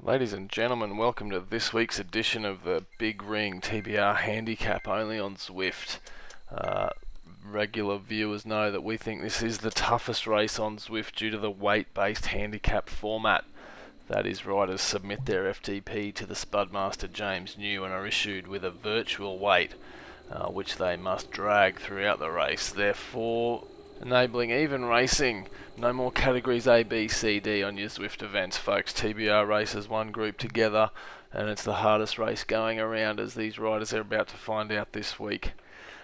Ladies and gentlemen, welcome to this week's edition of the Big Ring TBR Handicap, only on Zwift. Regular viewers know that we think this is the toughest race on Zwift due to the weight-based handicap format. That is, riders submit their FTP to the Spudmaster James New and are issued with a virtual weight, which they must drag throughout the race, therefore enabling even racing. No more categories A, B, C, D on your Zwift events, folks. TBR races one group together, and it's the hardest race going around, as these riders are about to find out this week.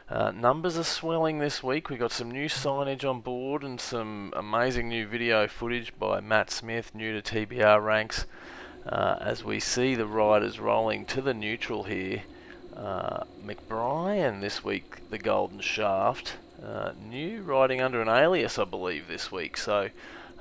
Numbers are swelling this week. We got some new signage on board and some amazing new video footage by Matt Smith, new to TBR ranks, as we see the riders rolling to the neutral here. McBrien this week, the Golden Shaft. New riding under an alias, I believe, this week. So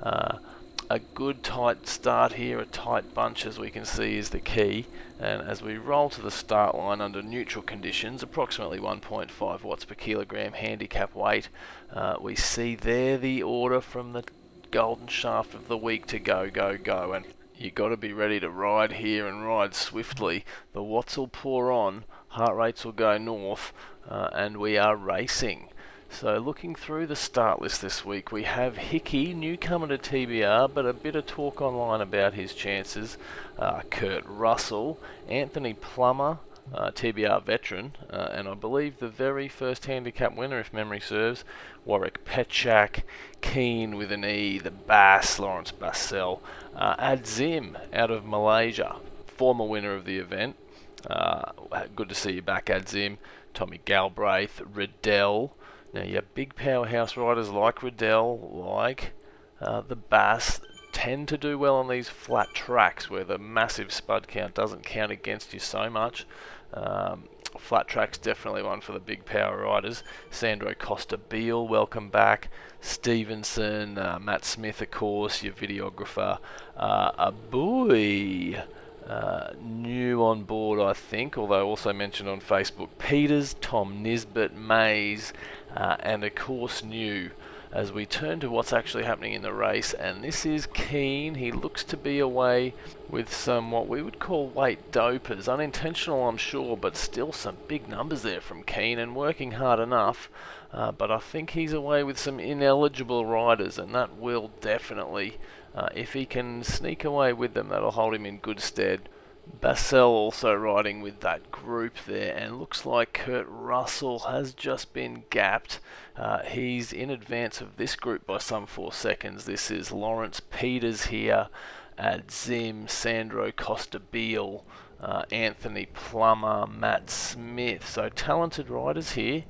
a good tight start here, a tight bunch, as we can see, is the key. And as we roll to the start line under neutral conditions, approximately 1.5 watts per kilogram handicap weight, we see there the order from the Golden Shaft of the week to go, go, go. And you got to be ready to ride here and ride swiftly. The watts will pour on, heart rates will go north, and we are racing. So looking through the start list this week, we have Hickey, newcomer to TBR, but a bit of talk online about his chances. Kurt Russell, Anthony Plummer, TBR veteran, and I believe the very first handicap winner, if memory serves, Warwick Petchak, Keen with an E, the Bass, Lawrence Bassell, Adzim out of Malaysia, former winner of the event. Good to see you back, Adzim. Tommy Galbraith, Riddell. Now, your big powerhouse riders like Riddell, like the Bass, tend to do well on these flat tracks where the massive spud count doesn't count against you so much. Flat track's definitely one for the big power riders. Sandro Costa Beale, welcome back. Stevenson, Matt Smith, of course, your videographer. Abui. New on board, I think, although also mentioned on Facebook. Peters, Tom Nisbet, Mays, and of course new, as we turn to what's actually happening in the race. And this is Keen. He looks to be away with some what we would call weight dopers. Unintentional, I'm sure, but still some big numbers there from Keen, and working hard enough. But I think he's away with some ineligible riders, and that will definitely, if he can sneak away with them, that'll hold him in good stead. Bassell also riding with that group there, and looks like Kurt Russell has just been gapped. He's in advance of this group by some 4 seconds. This is Lawrence Peters here, Zim, Sandro Costa Beale, Anthony Plummer, Matt Smith. So talented riders here.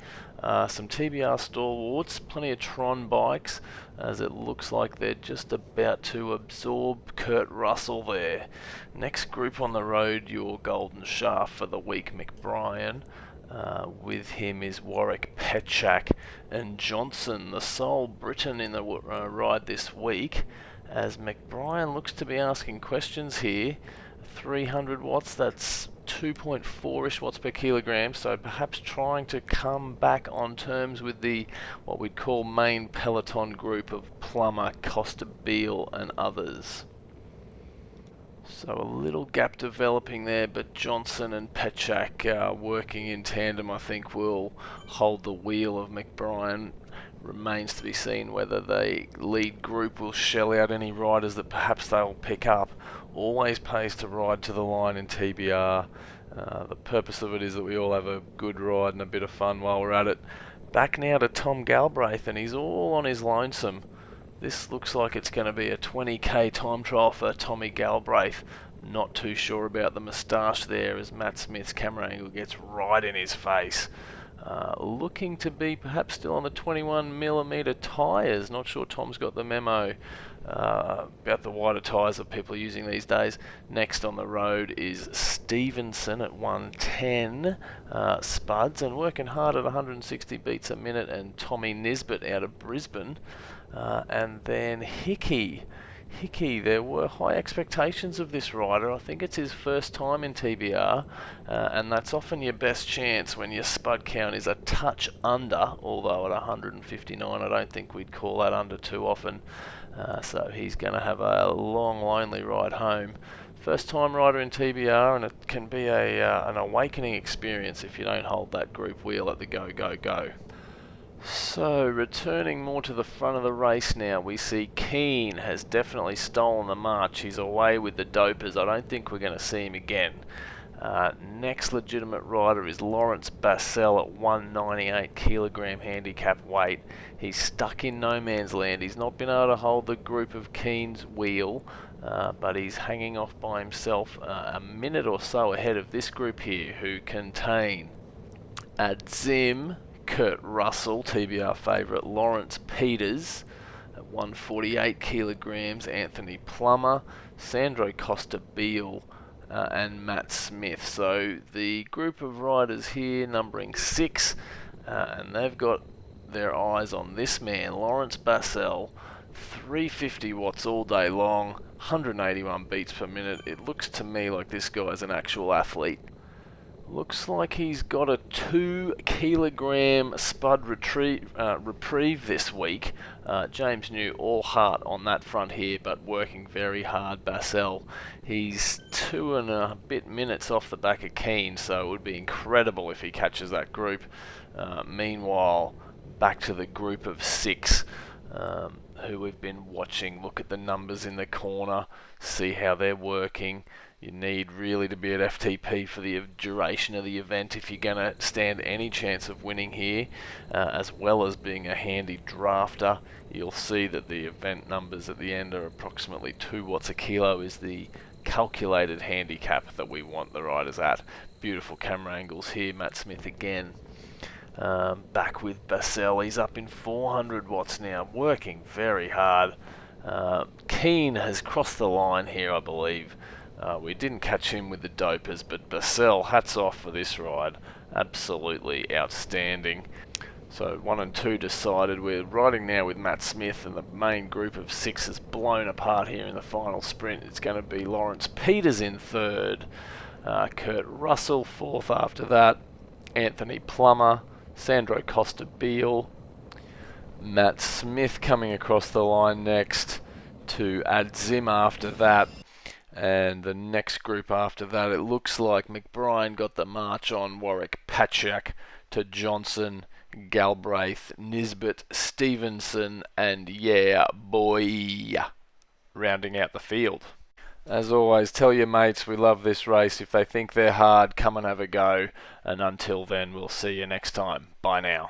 Some TBR stalwarts, plenty of Tron bikes, as it looks like they're just about to absorb Kurt Russell there. Next group on the road, your Golden Shaft for the week, McBrien. With him is Warwick Petchak and Johnson, the sole Briton in the ride this week, as McBrien looks to be asking questions here. 300 watts, that's 2.4-ish watts per kilogram, so perhaps trying to come back on terms with the what we'd call main peloton group of Plummer, Costa Beale and others. So a little gap developing there, but Johnson and Petchak working in tandem, I think, will hold the wheel of McBrien. Remains to be seen whether the lead group will shell out any riders that perhaps they'll pick up. Always pays to ride to the line in TBR. The purpose of it is that we all have a good ride and a bit of fun while we're at it. Back now to Tom Galbraith, and he's all on his lonesome. This looks like it's going to be a 20k time trial for Tommy Galbraith. Not too sure about the moustache there, as Matt Smith's camera angle gets right in his face. Looking to be perhaps still on the 21mm tyres. Not sure Tom's got the memo about the wider tyres that people are using these days. Next on the road is Stevenson at 110 spuds, and working hard at 160 beats a minute, and Tommy Nisbet out of Brisbane. And then Hickey. Hickey, there were high expectations of this rider. I think it's his first time in TBR, and that's often your best chance when your spud count is a touch under, although at 159 I don't think we'd call that under too often. So he's going to have a long, lonely ride home. First time rider in TBR, and it can be an awakening experience if you don't hold that group wheel at the go, go, go. So, returning more to the front of the race now, we see Keane has definitely stolen the march. He's away with the dopers. I don't think we're going to see him again. Next legitimate rider is Lawrence Bassell at 198 kilogram handicap weight. He's stuck in no man's land. He's not been able to hold the group of Keane's wheel, but he's hanging off by himself a minute or so ahead of this group here, who contain Adzim, Kurt Russell, TBR favourite, Lawrence Peters at 148 kilograms, Anthony Plummer, Sandro Costa Beale, and Matt Smith. So the group of riders here numbering 6, and they've got their eyes on this man, Lawrence Bassell, 350 watts all day long, 181 beats per minute. It looks to me like this guy's an actual athlete. Looks like he's got a 2 kilogram spud reprieve this week. James New all heart on that front here, but working very hard, Bassell. He's 2 and a bit minutes off the back of Keane, so it would be incredible if he catches that group. Meanwhile, back to the group of 6 who we've been watching. Look at the numbers in the corner, see how they're working. You need really to be at FTP for the duration of the event if you're going to stand any chance of winning here, as well as being a handy drafter. You'll see that the event numbers at the end are approximately 2 watts a kilo is the calculated handicap that we want the riders at. Beautiful camera angles here. Matt Smith again. Back with Bassell. He's up in 400 watts now, working very hard. Keane has crossed the line here, I believe. We didn't catch him with the dopers, but Bassell, hats off for this ride. Absolutely outstanding. So 1 and 2 decided. We're riding now with Matt Smith, and the main group of 6 is blown apart here in the final sprint. It's going to be Lawrence Peters in 3rd, Kurt Russell 4th after that, Anthony Plummer, Sandro Costa Beale, Matt Smith coming across the line next, to Adzim after that. And the next group after that, it looks like McBrien got the march on. Warwick Patchak to Johnson, Galbraith, Nisbet, Stevenson, and yeah, boy, rounding out the field. As always, tell your mates we love this race. If they think they're hard, come and have a go. And until then, we'll see you next time. Bye now.